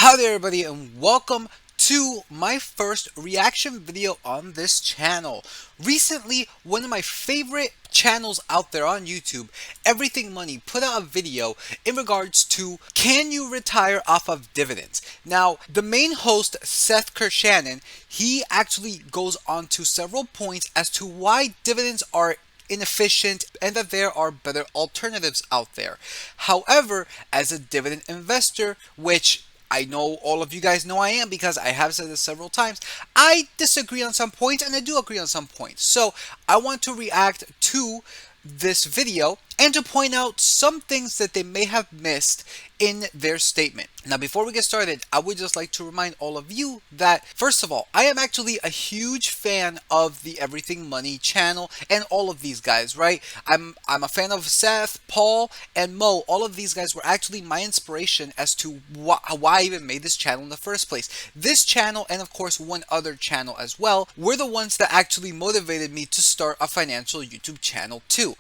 Hi there everybody and welcome to my first reaction video on this channel. Recently, one of my favorite channels out there on YouTube, Everything Money, put out a video in regards to can you retire off of dividends? Now, the main host, Seth Kershanen, he actually goes on to several points as to why dividends are inefficient and that there are better alternatives out there. However, as a dividend investor, which I know all of you guys know I am because I have said this several times, I disagree on some points and I do agree on some points. So I want to react to this video and to point out some things that they may have missed in their statement. Now, before we get started, I would just like to remind all of you that, first of all, I am actually a huge fan of the Everything Money channel and all of these guys, right? I'm a fan of Seth, Paul, and Mo. All of these guys were actually my inspiration as to why I even made this channel in the first place. This channel, and of course one other channel as well, were the ones that actually motivated me to start a financial YouTube channel too.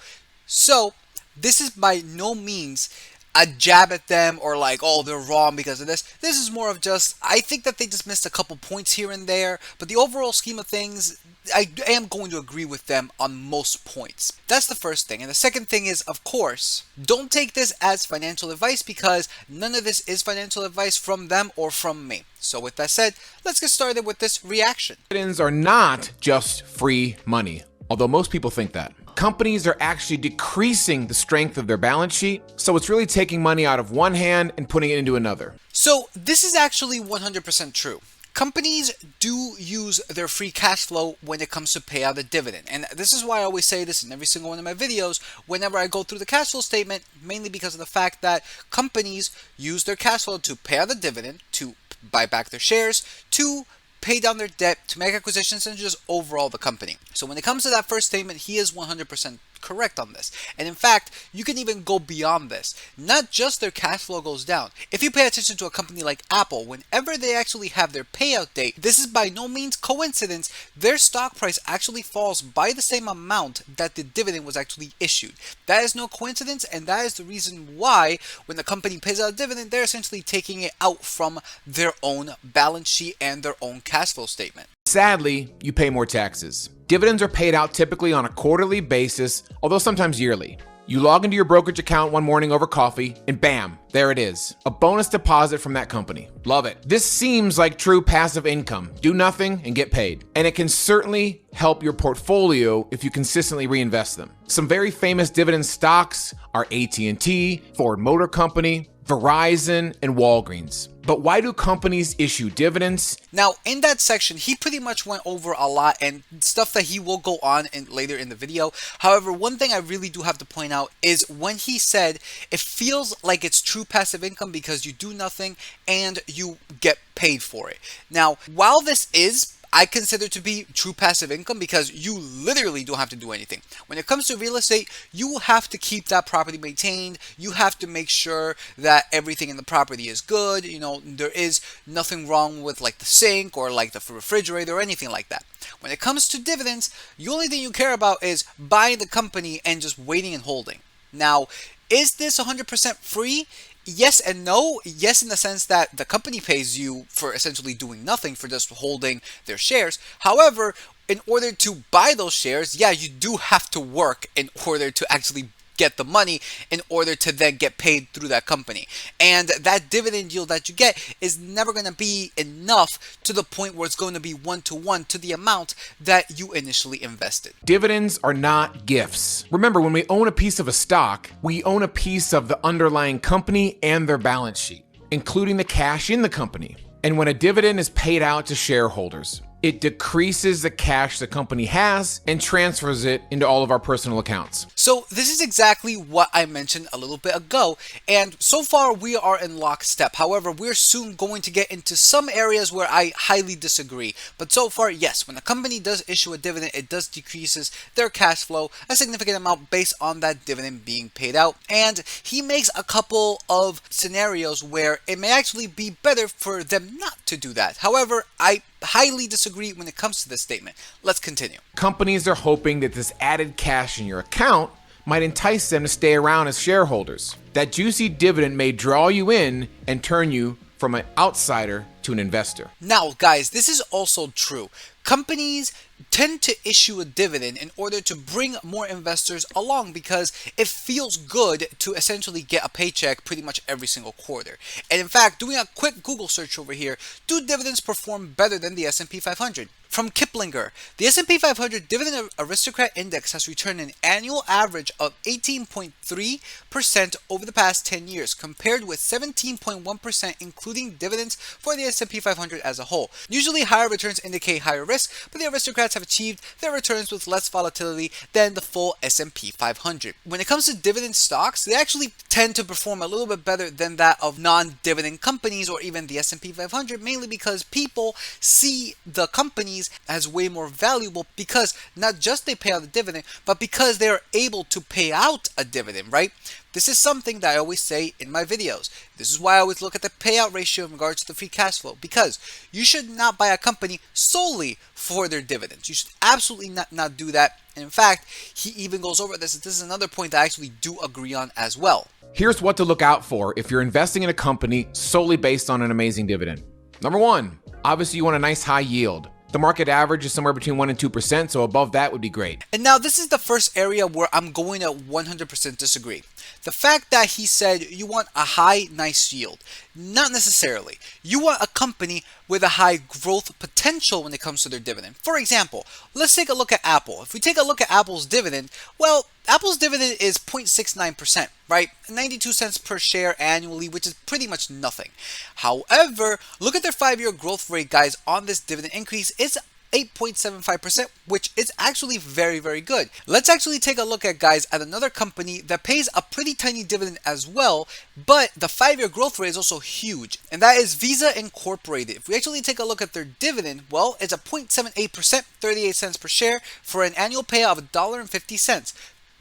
So, this is by no means a jab at them or like, oh, they're wrong because of this. This is more of just, I think that they just missed a couple points here and there, but the overall scheme of things, I am going to agree with them on most points. That's the first thing. And the second thing is, of course, don't take this as financial advice because none of this is financial advice from them or from me. So with that said, let's get started with this reaction. Dividends are not just free money, although most people think that. Companies are actually decreasing the strength of their balance sheet, so it's really taking money out of one hand and putting it into another. So this is actually 100% true. Companies do use their free cash flow when it comes to pay out a dividend. And this is why I always say this in every single one of my videos whenever I go through the cash flow statement, mainly because of the fact that companies use their cash flow to pay out a dividend, to buy back their shares, to pay down their debt, to make acquisitions, and just overall the company. So when it comes to that first statement, he is 100% correct on this. And in fact, you can even go beyond this. Not just their cash flow goes down. If you pay attention to a company like Apple, whenever they actually have their payout date, this is by no means coincidence, their stock price actually falls by the same amount that the dividend was actually issued. That is no coincidence, and that is the reason why when the company pays out a dividend, they're essentially taking it out from their own balance sheet and their own cash flow statement. Sadly, you pay more taxes. Dividends are paid out typically on a quarterly basis, although sometimes yearly. You log into your brokerage account one morning over coffee, and bam, there it is. A bonus deposit from that company. Love it. This seems like true passive income. Do nothing and get paid. And it can certainly help your portfolio if you consistently reinvest them. Some very famous dividend stocks are AT&T, Ford Motor Company, Verizon, and Walgreens. But why do companies issue dividends? Now, in that section, he pretty much went over a lot and stuff that he will go on later in the video. However, one thing I really do have to point out is when he said it feels like it's true passive income because you do nothing and you get paid for it. Now, while this is I consider to be true passive income because you literally don't have to do anything. When it comes to real estate, you have to keep that property maintained. You have to make sure that everything in the property is good. You know, there is nothing wrong with like the sink or like the refrigerator or anything like that. When it comes to dividends, the only thing you care about is buying the company and just waiting and holding. Now, is this 100% free? Yes and no. Yes, in the sense that the company pays you for essentially doing nothing, for just holding their shares. However, in order to buy those shares, yeah, you do have to work in order to actually get the money in order to then get paid through that company. And that dividend yield that you get is never going to be enough to the point where it's going to be one-to-one to the amount that you initially invested. Dividends are not gifts. Remember, when we own a piece of a stock, we own a piece of the underlying company and their balance sheet, including the cash in the company. And when a dividend is paid out to shareholders, it decreases the cash the company has and transfers it into all of our personal accounts. So this is exactly what I mentioned a little bit ago, and so far we are in lockstep. However, we're soon going to get into some areas where I highly disagree. But so far, yes, when a company does issue a dividend, it does decreases their cash flow a significant amount based on that dividend being paid out. And he makes a couple of scenarios where it may actually be better for them not to do that. However, I highly disagree when it comes to this statement. Let's continue. Companies are hoping that this added cash in your account might entice them to stay around as shareholders. That juicy dividend may draw you in and turn you from an outsider to an investor. Now, guys, this is also true. Companies tend to issue a dividend in order to bring more investors along because it feels good to essentially get a paycheck pretty much every single quarter. And in fact, doing a quick Google search over here, do dividends perform better than the S&P 500? From Kiplinger, the S&P 500 Dividend Aristocrat Index has returned an annual average of 18.3% over the past 10 years, compared with 17.1% including dividends for the S&P 500 as a whole. Usually higher returns indicate higher risk, but the aristocrats have achieved their returns with less volatility than the full S&P 500. When it comes to dividend stocks, they actually tend to perform a little bit better than that of non-dividend companies or even the S&P 500, mainly because people see the companies as way more valuable because not just they pay out a dividend, but because they're able to pay out a dividend, right? This is something that I always say in my videos. This is why I always look at the payout ratio in regards to the free cash flow, because you should not buy a company solely for their dividends. You should absolutely not do that. And in fact, he even goes over this. This is another point that I actually do agree on as well. Here's what to look out for if you're investing in a company solely based on an amazing dividend. Number one, obviously you want a nice high yield. The market average is somewhere between 1% and 2%, so above that would be great. And now this is the first area where I'm going to 100% disagree. The fact that he said you want a high, nice yield. Not necessarily. You want a company with a high growth potential when it comes to their dividend. For example, let's take a look at Apple. If we take a look at Apple's dividend, well, Apple's dividend is 0.69%, right? 92 cents per share annually, which is pretty much nothing. However, look at their 5-year growth rate, guys, on this dividend increase. It's 8.75%, which is actually very, very good. Let's actually take a look at, guys, at another company that pays a pretty tiny dividend as well, but the 5-year growth rate is also huge, and that is Visa Incorporated. If we actually take a look at their dividend, well, it's a 0.78%, 38 cents per share for an annual payout of $1.50.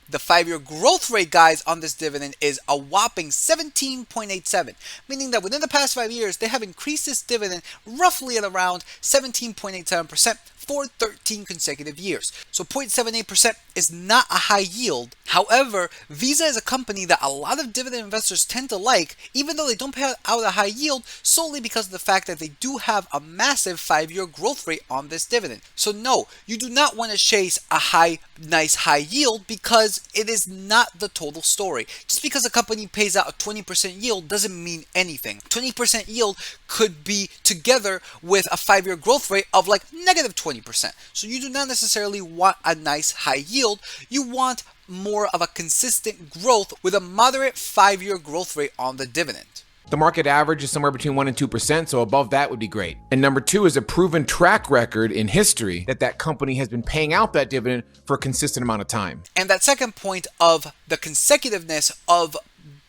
The 5-year growth rate, guys, on this dividend is a whopping 17.87, meaning that within the past 5 years, they have increased this dividend roughly at around 17.87% for 13 consecutive years. So 0.78% is not a high yield. However, Visa is a company that a lot of dividend investors tend to like, even though they don't pay out a high yield, solely because of the fact that they do have a massive 5-year growth rate on this dividend. So no, you do not want to chase a nice high yield, because it is not the total story. Just because a company pays out a 20% yield doesn't mean anything. 20% yield could be together with a 5-year growth rate of like negative 20%. So you do not necessarily want a nice high yield. You want more of a consistent growth with a moderate 5-year growth rate on the dividend. The market average is somewhere between 1% and 2%, so above that would be great. And number two is a proven track record in history that company has been paying out that dividend for a consistent amount of time. And that second point of the consecutiveness of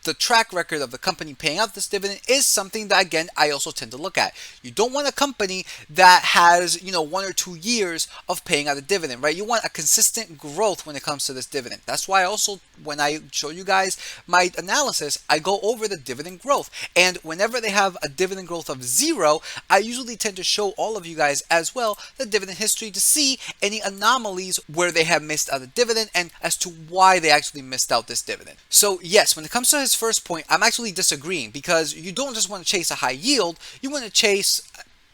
the track record of the company paying out this dividend is something that, again, I also tend to look at. You don't want a company that has, 1 or 2 years of paying out a dividend, right? You want a consistent growth when it comes to this dividend. That's why also, when I show you guys my analysis, I go over the dividend growth. And whenever they have a dividend growth of 0, I usually tend to show all of you guys as well the dividend history to see any anomalies where they have missed out a dividend and as to why they actually missed out this dividend. So yes, when it comes to his first point, I'm actually disagreeing, because you don't just want to chase a high yield, you want to chase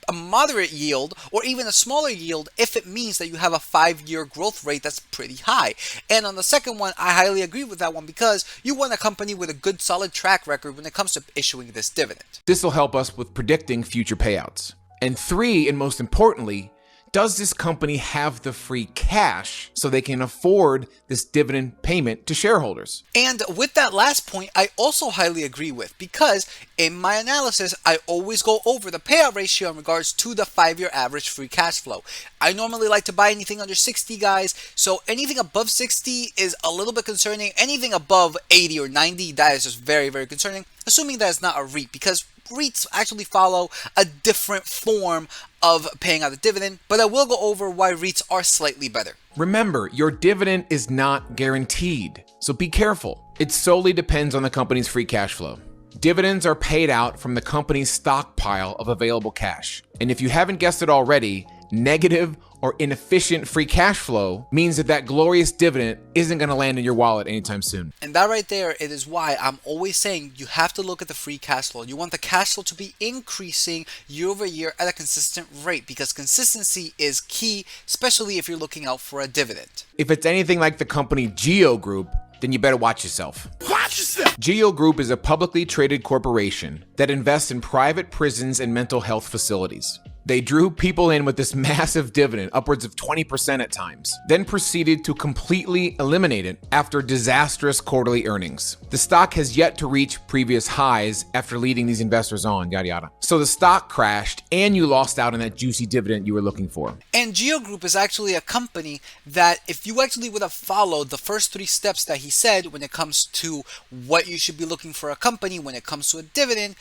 a moderate yield or even a smaller yield if it means that you have a 5-year growth rate that's pretty high. And on the second one, I highly agree with that one, because you want a company with a good solid track record when it comes to issuing this dividend. This will help us with predicting future payouts. And 3, and most importantly, does this company have the free cash so they can afford this dividend payment to shareholders? And with that last point, I also highly agree with, because in my analysis, I always go over the payout ratio in regards to the 5-year average free cash flow. I normally like to buy anything under 60, guys. So anything above 60 is a little bit concerning. Anything above 80 or 90, that is just very, very concerning, assuming that it's not a REIT, because REITs actually follow a different form of paying out a dividend, but I will go over why REITs are slightly better. Remember, your dividend is not guaranteed, so be careful. It solely depends on the company's free cash flow. Dividends are paid out from the company's stockpile of available cash. And if you haven't guessed it already, Negative or inefficient free cash flow means that glorious dividend isn't going to land in your wallet anytime soon. And that right there, it is why I'm always saying you have to look at the free cash flow. You want the cash flow to be increasing year over year at a consistent rate, because consistency is key, especially if you're looking out for a dividend. If it's anything like the company Geo Group, then you better watch yourself. Watch yourself! Geo Group is a publicly traded corporation that invests in private prisons and mental health facilities. They drew people in with this massive dividend, upwards of 20% at times, then proceeded to completely eliminate it after disastrous quarterly earnings. The stock has yet to reach previous highs after leading these investors on, yada yada. So the stock crashed and you lost out on that juicy dividend you were looking for. And Geo Group is actually a company that if you actually would have followed the first 3 steps that he said when it comes to what you should be llooking for a company when it comes to a dividend,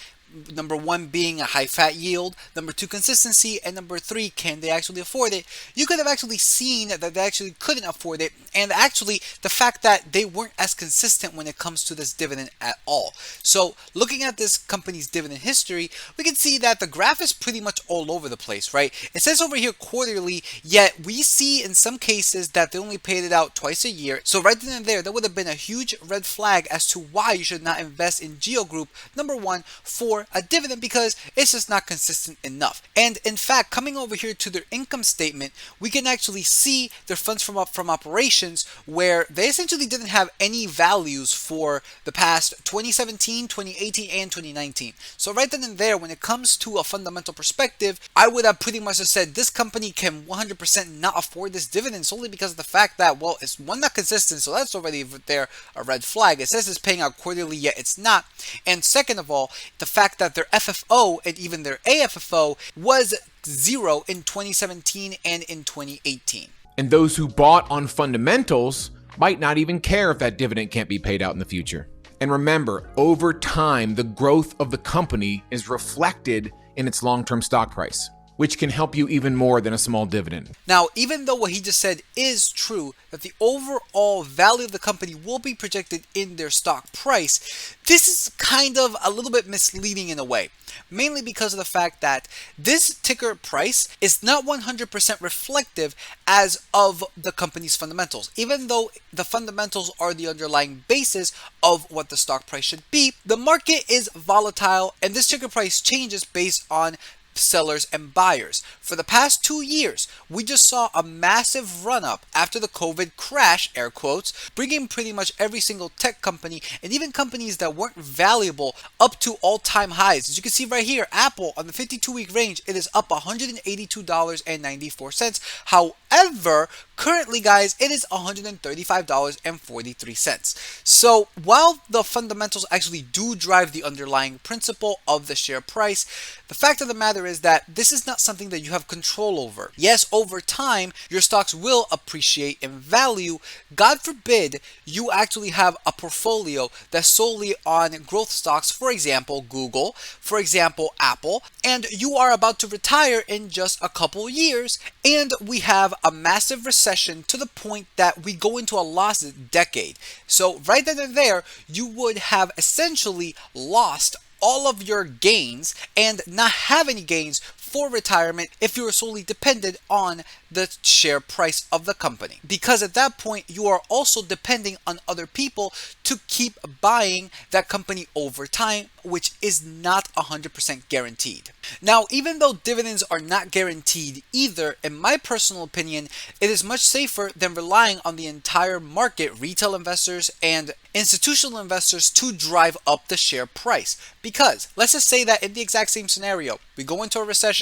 number 1 being a high fat yield, number 2 consistency, and number 3 can they actually afford it, you could have actually seen that they actually couldn't afford it, and actually the fact that they weren't as consistent when it comes to this dividend at all. So looking at this company's dividend history, we can see that the graph is pretty much all over the place, right? It says over here quarterly, yet we see in some cases that they only paid it out twice a year. So right then and there, that would have been a huge red flag as to why you should not invest in Geo Group, number 1, for a dividend, because it's just not consistent enough. And in fact, coming over here to their income statement, we can actually see their funds from operations, where they essentially didn't have any values for the past 2017, 2018, and 2019. So right then and there, when it comes to a fundamental perspective, I would have pretty much just said this company can 100% not afford this dividend, solely because of the fact that, well, it's one, not consistent, so that's already there a red flag. It says it's paying out quarterly, yet it's not. And second of all, the fact that their FFO and even their AFFO was 0 in 2017 and in 2018. And those who bought on fundamentals might not even care if that dividend can't be paid out in the future. And remember, over time, the growth of the company is reflected in its long-term stock price, which can help you even more than a small dividend. Now, even though what he just said is true, that the overall value of the company will be projected in their stock price, this is kind of a little bit misleading in a way. Mainly because of the fact that this ticker price is not 100% reflective as of the company's fundamentals. Even though the fundamentals are the underlying basis of what the stock price should be, the market is volatile and this ticker price changes based on sellers and buyers. For the past 2 years, we just saw a massive run up after the COVID crash, air quotes, bringing pretty much every single tech company and even companies that weren't valuable up to all-time highs. As you can see right here, Apple on the 52-week range, it is up $182.94. However, currently, guys, it is $135.43. So while the fundamentals actually do drive the underlying principle of the share price, the fact of the matter is that this is not something that you have control over. Yes, over time, your stocks will appreciate in value. God forbid you actually have a portfolio that's solely on growth stocks, for example, Google, for example, Apple, and you are about to retire in just a couple years, and we have a massive recession to the point that we go into a lost decade. So right then and there, you would have essentially lost all of your gains and not have any gains for retirement if you are solely dependent on the share price of the company, because at that point you are also depending on other people to keep buying that company over time, which is not 100% guaranteed. Now, even though dividends are not guaranteed either, in my personal opinion, it is much safer than relying on the entire market, retail investors and institutional investors, to drive up the share price. Because let's just say that in the exact same scenario, we go into a recession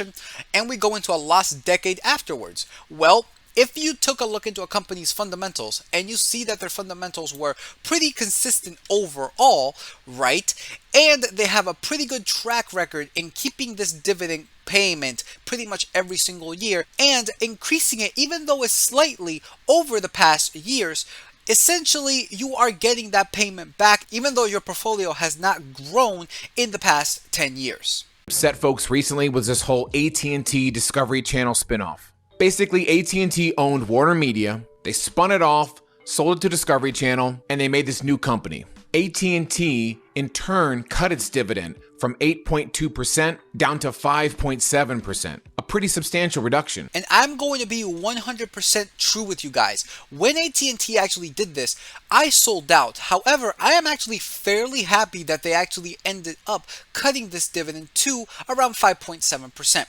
and we go into a lost decade afterwards. Well, if you took a look into a company's fundamentals and you see that their fundamentals were pretty consistent overall, right, and they have a pretty good track record in keeping this dividend payment pretty much every single year and increasing it even though it's slightly over the past years, essentially you are getting that payment back even though your portfolio has not grown in the past 10 years. Upset folks recently was this whole AT&T Discovery Channel spinoff. Basically, AT&T owned Warner Media, they spun it off, sold it to Discovery Channel, and they made this new company. AT&T in turn cut its dividend from 8.2% down to 5.7%, a pretty substantial reduction. And I'm going to be 100% true with you guys. When AT&T actually did this, I sold out. However, I am actually fairly happy that they actually ended up cutting this dividend to around 5.7%.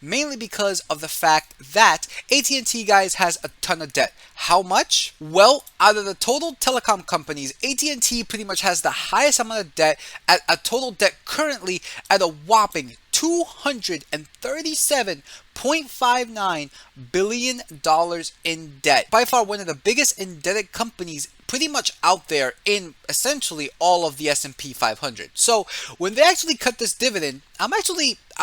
Mainly because of the fact that AT&T, guys, has a ton of debt. How much? Well, out of the total telecom companies, AT&T pretty much has the highest amount of debt, at a total debt currently at a whopping $237.59 billion in debt. By far one of the biggest indebted companies pretty much out there in essentially all of the S&P 500. So when they actually cut this dividend, I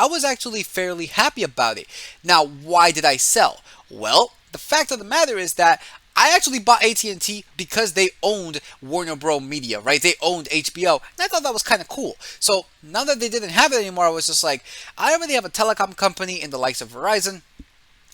was actually fairly happy about it. Now, why did I sell? Well, the fact of the matter is that I actually bought AT&T because they owned Warner Bros. Media, right? They owned HBO, and I thought that was kind of cool. So now that they didn't have it anymore, I was just like, I already have a telecom company in the likes of Verizon.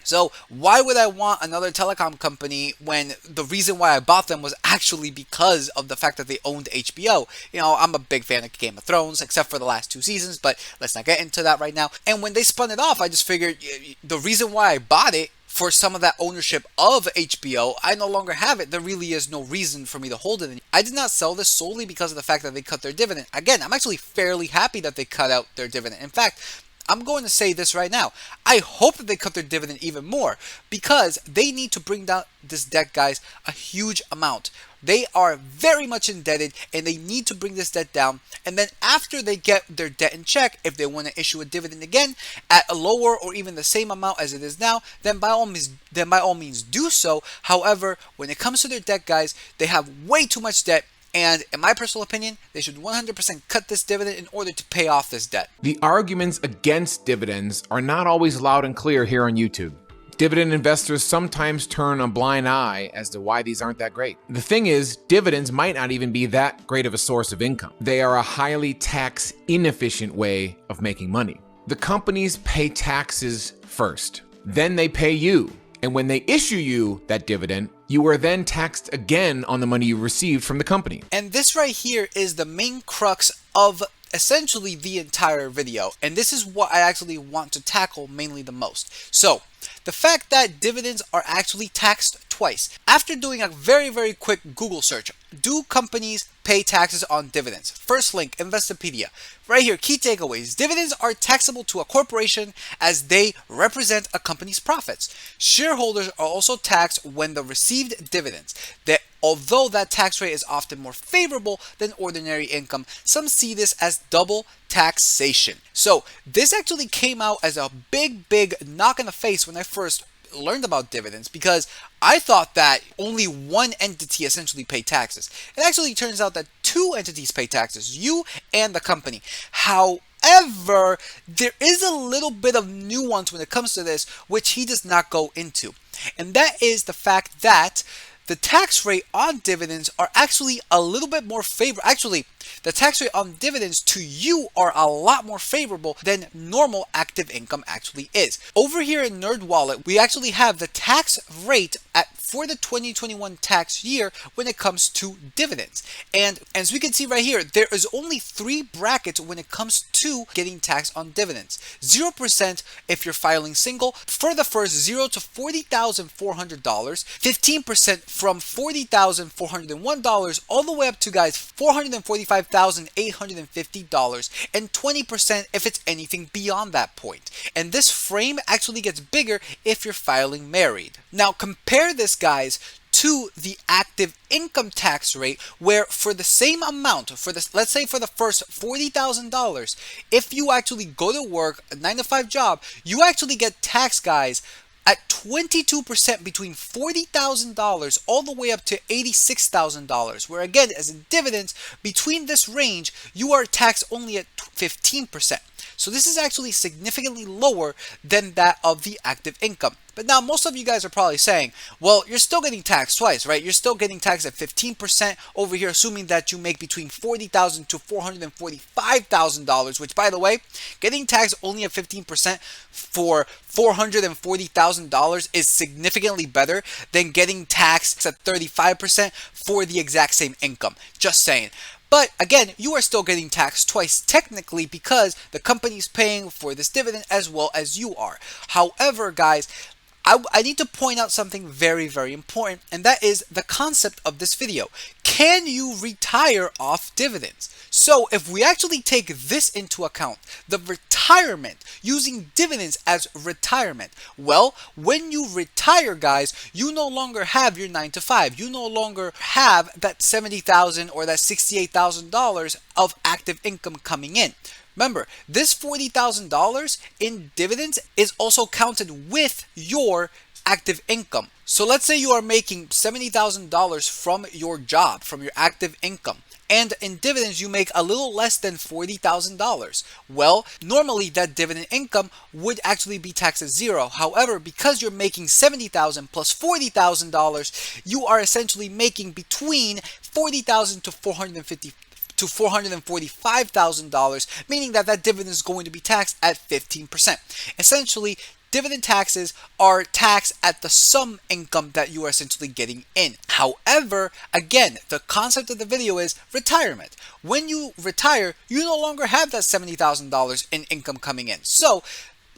So why would I want another telecom company when the reason why I bought them was actually because of the fact that they owned HBO? You know, I'm a big fan of Game of Thrones, except for the last 2 seasons, but let's not get into that right now. And when they spun it off, I just figured the reason why I bought it, for some of that ownership of HBO, I no longer have it. There really is no reason for me to hold it. I did not sell this solely because of the fact that they cut their dividend. Again, I'm actually fairly happy that they cut out their dividend. In fact, I'm going to say this right now. I hope that they cut their dividend even more because they need to bring down this debt, guys, a huge amount. They are very much indebted and they need to bring this debt down. And then after they get their debt in check, if they want to issue a dividend again at a lower or even the same amount as it is now, then by all means do so. However, when it comes to their debt, guys, they have way too much debt. And in my personal opinion, they should 100% cut this dividend in order to pay off this debt. The arguments against dividends are not always loud and clear here on YouTube. Dividend investors sometimes turn a blind eye as to why these aren't that great. The thing is, dividends might not even be that great of a source of income. They are a highly tax inefficient way of making money. The companies pay taxes first, then they pay you. And when they issue you that dividend, you are then taxed again on the money you received from the company. And this right here is the main crux of essentially the entire video. And this is what I actually want to tackle mainly the most. So, the fact that dividends are actually taxed twice. After doing a very, very quick Google search, do companies pay taxes on dividends? First link, Investopedia. Right here, key takeaways. Dividends are taxable to a corporation as they represent a company's profits. Shareholders are also taxed when the received dividends. Although that tax rate is often more favorable than ordinary income, some see this as double taxation. So this actually came out as a big knock in the face when I first learned about dividends, because I thought that only one entity essentially paid taxes. It actually turns out that 2 entities pay taxes, you and the company. However, there is a little bit of nuance when it comes to this, which he does not go into. And that is the fact that the tax rate on dividends are actually a little bit more favorable. Actually, the tax rate on dividends to you are a lot more favorable than normal active income actually is. Over here in NerdWallet, we actually have the tax rate for the 2021 tax year when it comes to dividends. And as we can see right here, there is only 3 brackets when it comes to getting taxed on dividends. 0% if you're filing single for the first $0 to $40,400, 15% from $40,401 all the way up to, guys, $445,850, and 20% if it's anything beyond that point. And this frame actually gets bigger if you're filing married. Now compare this, guys, to the active income tax rate, where for the same amount, let's say for the first $40,000, if you actually go to work, a 9-to-5 job, you actually get taxed, guys, at 22% between $40,000 all the way up to $86,000, where again, as in dividends, between this range, you are taxed only at 15%. So this is actually significantly lower than that of the active income. But now most of you guys are probably saying, well, you're still getting taxed twice, right? You're still getting taxed at 15% over here, assuming that you make between $40,000 to $445,000, which, by the way, getting taxed only at 15% for $440,000 is significantly better than getting taxed at 35% for the exact same income. Just saying. But again, you are still getting taxed twice technically because the company's paying for this dividend as well as you are. However, guys, I need to point out something very, very important, and that is the concept of this video. Can you retire off dividends? So if we actually take this into account, the retirement, using dividends as retirement, well, when you retire, guys, you no longer have your 9 to 5. You no longer have that $70,000 or that $68,000 of active income coming in. Remember, this $40,000 in dividends is also counted with your active income. So let's say you are making $70,000 from your job, from your active income, and in dividends you make a little less than $40,000. Well, normally that dividend income would actually be taxed at zero. However, because you're making $70,000 plus $40,000, you are essentially making between $40,000 to $445,000, meaning that that dividend is going to be taxed at 15%. Essentially, dividend taxes are taxed at the sum income that you are essentially getting in. However, again, the concept of the video is retirement. When you retire, you no longer have that $70,000 in income coming in. So,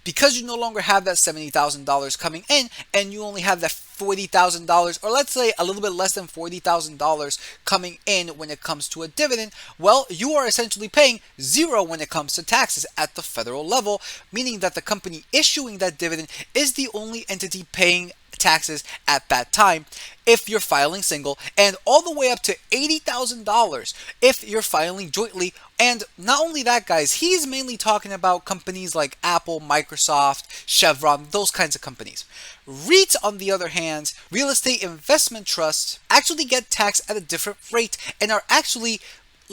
because you no longer have that $70,000 coming in and you only have that $40,000, or let's say a little bit less than $40,000 coming in when it comes to a dividend, well, you are essentially paying zero when it comes to taxes at the federal level, meaning that the company issuing that dividend is the only entity paying taxes at that time if you're filing single, and all the way up to $80,000 if you're filing jointly. And not only that, guys, he's mainly talking about companies like Apple, Microsoft, Chevron, those kinds of companies. REITs, on the other hand, real estate investment trusts, actually get taxed at a different rate and are actually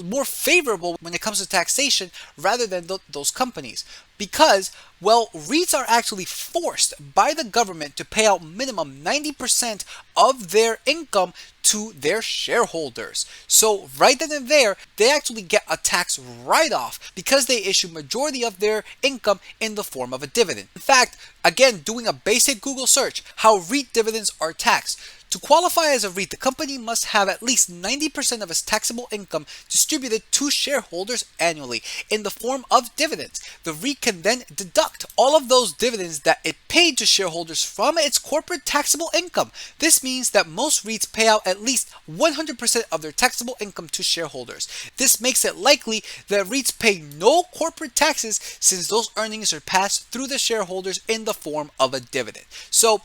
more favorable when it comes to taxation rather than those companies, because, well, REITs are actually forced by the government to pay out minimum 90% of their income to their shareholders. So right then and there, they actually get a tax write-off because they issue majority of their income in the form of a dividend. In fact, again, doing a basic Google search, how REIT dividends are taxed. To qualify as a REIT, the company must have at least 90% of its taxable income distributed to shareholders annually in the form of dividends. The REIT can then deduct all of those dividends that it paid to shareholders from its corporate taxable income. This means that most REITs pay out at least 100% of their taxable income to shareholders. This makes it likely that REITs pay no corporate taxes since those earnings are passed through the shareholders in the form of a dividend. So,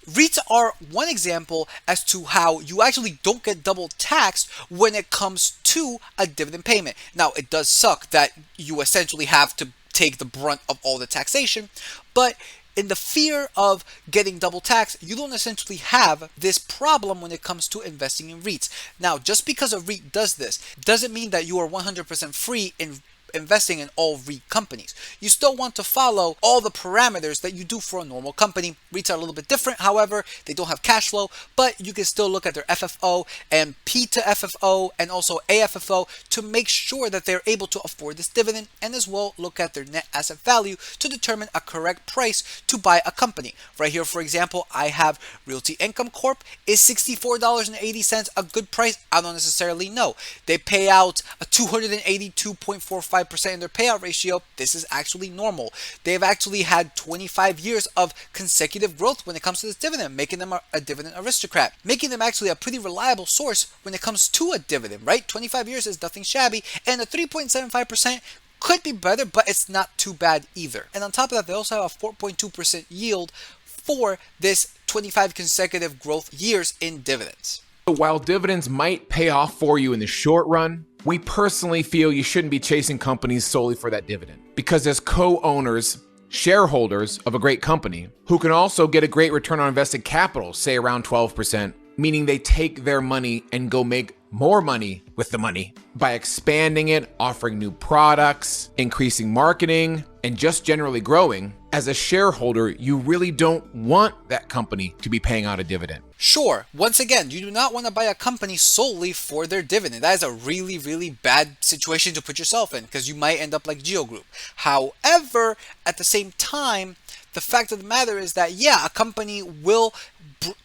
REITs are one example as to how you actually don't get double taxed when it comes to a dividend payment. Now, it does suck that you essentially have to take the brunt of all the taxation, but in the fear of getting double taxed, you don't essentially have this problem when it comes to investing in REITs. Now, just because a REIT does this doesn't mean that you are 100% free in investing in all REIT companies. You still want to follow all the parameters that you do for a normal company. REITs are a little bit different, however, they don't have cash flow, but you can still look at their FFO and P to FFO and also AFFO to make sure that they're able to afford this dividend, and as well look at their net asset value to determine a correct price to buy a company. Right here, for example, I have Realty Income Corp. Is $64.80 a good price? I don't necessarily know. They pay out a 282.45% in their payout ratio. This is actually normal. They've actually had 25 years of consecutive growth when it comes to this dividend, making them a dividend aristocrat, making them actually a pretty reliable source when it comes to a dividend, right? 25 years is nothing shabby, and a 3.75% could be better, but it's not too bad either. And on top of that, they also have a 4.2% yield for this 25 consecutive growth years in dividends. While dividends might pay off for you in the short run, we personally feel you shouldn't be chasing companies solely for that dividend. Because as co-owners, shareholders of a great company, who can also get a great return on invested capital, say around 12%, meaning they take their money and go make more money with the money by expanding it, offering new products, increasing marketing, and just generally growing. As a shareholder, you really don't want that company to be paying out a dividend. Sure, once again, you do not want to buy a company solely for their dividend. That is a really, really bad situation to put yourself in because you might end up like Geo Group. However, at the same time, the fact of the matter is that, yeah, a company will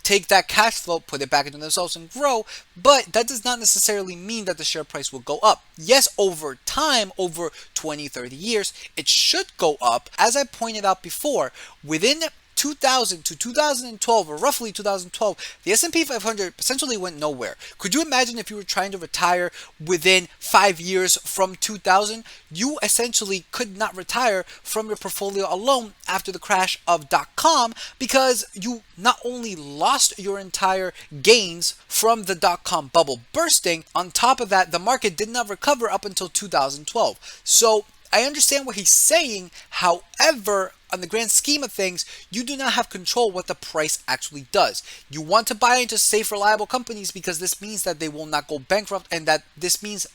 take that cash flow, put it back into themselves and grow, but that does not necessarily mean that the share price will go up. Yes, over time, over 20, 30 years, it should go up. As I pointed out before, within 2000 to 2012, or roughly 2012, the S&P 500 essentially went nowhere. Could you imagine if you were trying to retire within 5 years from 2000? You essentially could not retire from your portfolio alone after the crash of .com, because you not only lost your entire gains from the .com bubble bursting, on top of that, the market did not recover up until 2012. So I understand what he's saying. However, on the grand scheme of things, you do not have control what the price actually does. You want to buy into safe, reliable companies because this means that they will not go bankrupt, and that this means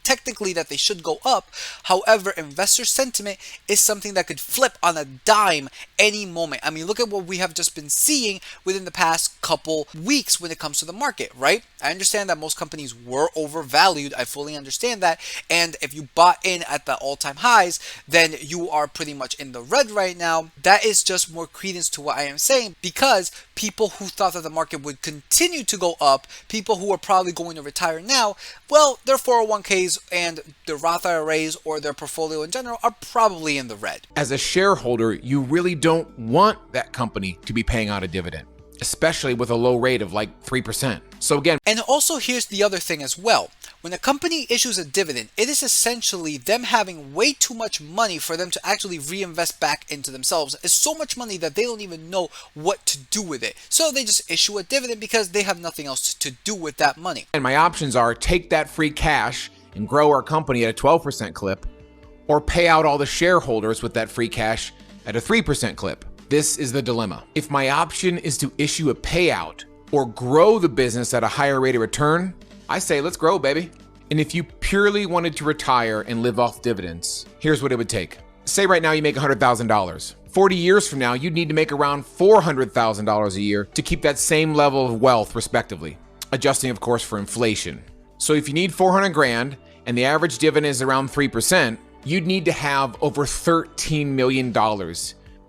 technically that they should go up. However, investor sentiment is something that could flip on a dime any moment. I mean, look at what we have just been seeing within the past couple weeks when it comes to the market, right? I understand that most companies were overvalued. I fully understand that. And if you bought in at the all-time highs, then you are pretty much in the red right now. That is just more credence to what I am saying, because people who thought that the market would continue to go up, people who are probably going to retire now, well, their 401ks and their Roth IRAs or their portfolio in general are probably in the red. As a shareholder, you really don't want that company to be paying out a dividend, especially with a low rate of like 3%. So again, and also here's the other thing as well. When a company issues a dividend, it is essentially them having way too much money for them to actually reinvest back into themselves. It's so much money that they don't even know what to do with it. So they just issue a dividend because they have nothing else to do with that money. and my options are take that free cash and grow our company at a 12% clip, or pay out all the shareholders with that free cash at a 3% clip. This is the dilemma. If my option is to issue a payout or grow the business at a higher rate of return, I say let's grow, baby. And if you purely wanted to retire and live off dividends, here's what it would take. Say right now you make $100,000. 40 years from now, you'd need to make around $400,000 a year to keep that same level of wealth, respectively, adjusting, of course, for inflation. So if you need 400 grand and the average dividend is around 3%, you'd need to have over $13 million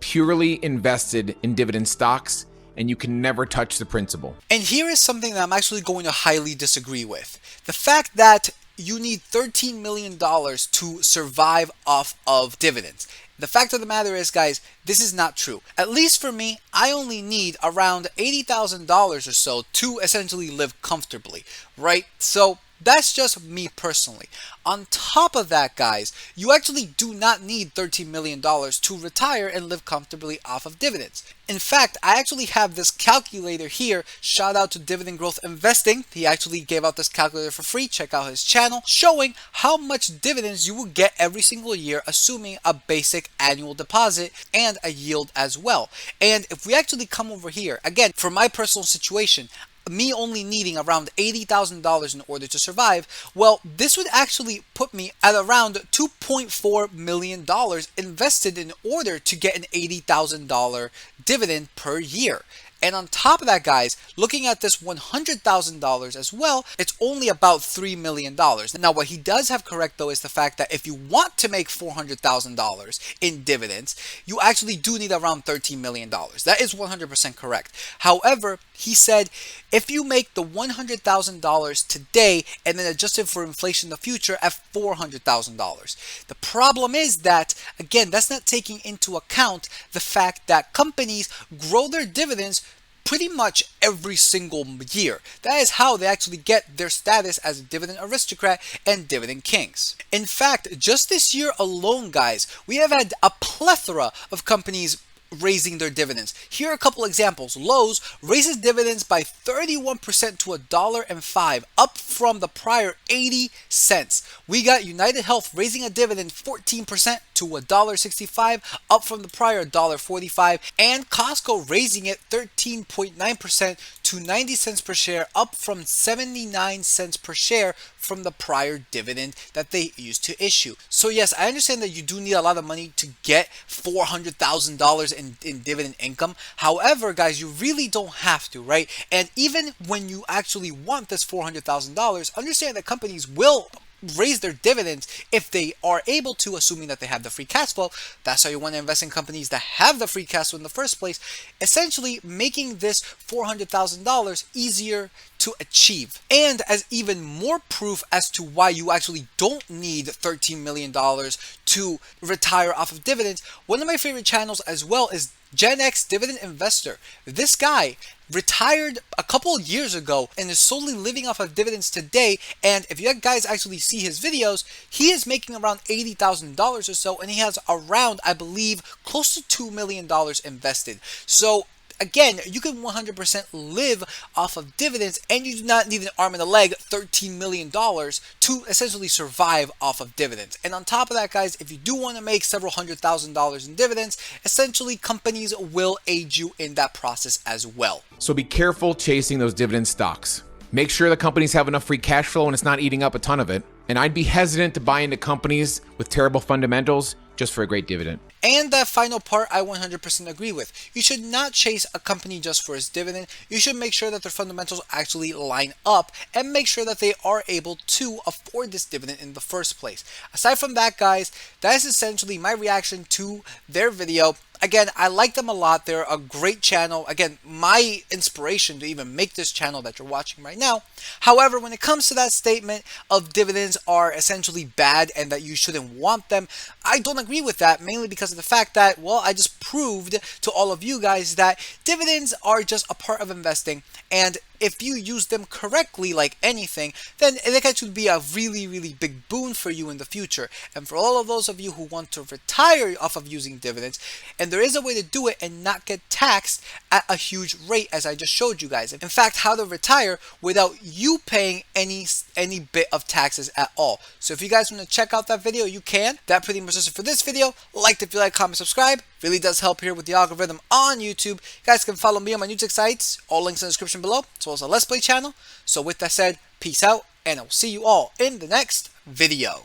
purely invested in dividend stocks, and you can never touch the principal. And here is something that I'm actually going to highly disagree with. The fact that you need $13 million to survive off of dividends. The fact of the matter is, guys, this is not true. At least for me, I only need around $80,000 or so to essentially live comfortably, right? So that's just me personally. On top of that, guys, you actually do not need $13 million to retire and live comfortably off of dividends. In fact, I actually have this calculator here. Shout out to Dividend Growth Investing. He actually gave out this calculator for free. Check out his channel, showing how much dividends you will get every single year, assuming a basic annual deposit and a yield as well. And if we actually come over here, again, for my personal situation, me only needing around $80,000 in order to survive, well, this would actually put me at around $2.4 million invested in order to get an $80,000 dividend per year. And on top of that, guys, looking at this $100,000 as well, it's only about $3 million. Now, what he does have correct, though, is the fact that if you want to make $400,000 in dividends, you actually do need around $13 million. That is 100% correct. However, he said if you make the $100,000 today and then adjust it for inflation in the future at $400,000. The problem is that, again, that's not taking into account the fact that companies grow their dividends pretty much every single year. That is how they actually get their status as a dividend aristocrat and dividend kings. In fact, just this year alone, guys, we have had a plethora of companies raising their dividends. Here are a couple examples. Lowe's raises dividends by 31% to $1.05, up from the prior 80 cents. We got United Health raising a dividend 14% to $1.65, up from the prior $1.45, and Costco raising it 13.9% to 90 cents per share, up from 79 cents per share from the prior dividend that they used to issue. So yes, I understand that you do need a lot of money to get $400,000 in dividend income. However, guys, you really don't have to, right? And even when you actually want this $400,000, understand that companies will raise their dividends if they are able to, assuming that they have the free cash flow. That's how you want to invest in companies that have the free cash flow in the first place, essentially making this $400,000 easier to achieve. And as even more proof as to why you actually don't need $13 million to retire off of dividends, one of my favorite channels as well is Gen X Dividend Investor. This guy retired a couple of years ago and is solely living off of dividends today. And if you guys actually see his videos, he is making around $80,000 or so, and he has around, I believe, close to $2 million invested. So again, you can 100% live off of dividends, and you do not need an arm and a leg, $13 million to essentially survive off of dividends. And on top of that, guys, if you do want to make several $100,000 in dividends, essentially companies will aid you in that process as well. So be careful chasing those dividend stocks. Make sure the companies have enough free cash flow and it's not eating up a ton of it. And I'd be hesitant to buy into companies with terrible fundamentals just for a great dividend. And that final part, I 100% agree with. You should not chase a company just for its dividend. You should make sure that their fundamentals actually line up and make sure that they are able to afford this dividend in the first place. Aside from that, guys, that is essentially my reaction to their video. Again, I like them a lot. They're a great channel. Again, my inspiration to even make this channel that you're watching right now. However, when it comes to that statement of dividends are essentially bad and that you shouldn't want them, I don't agree with that, mainly because of the fact that, well, I just proved to all of you guys that dividends are just a part of investing, and if you use them correctly, like anything, then it can actually be a really, really big boon for you in the future. And for all of those of you who want to retire off of using dividends, and there is a way to do it and not get taxed at a huge rate, as I just showed you guys. In fact, how to retire without you paying any bit of taxes at all. So if you guys want to check out that video, you can. That pretty much is it for this video. Like if you like, comment, subscribe. Really does help here with the algorithm on YouTube. You guys can follow me on my music sites. All links in the description below, as well as a Let's Play channel. So with that said, peace out, and I will see you all in the next video.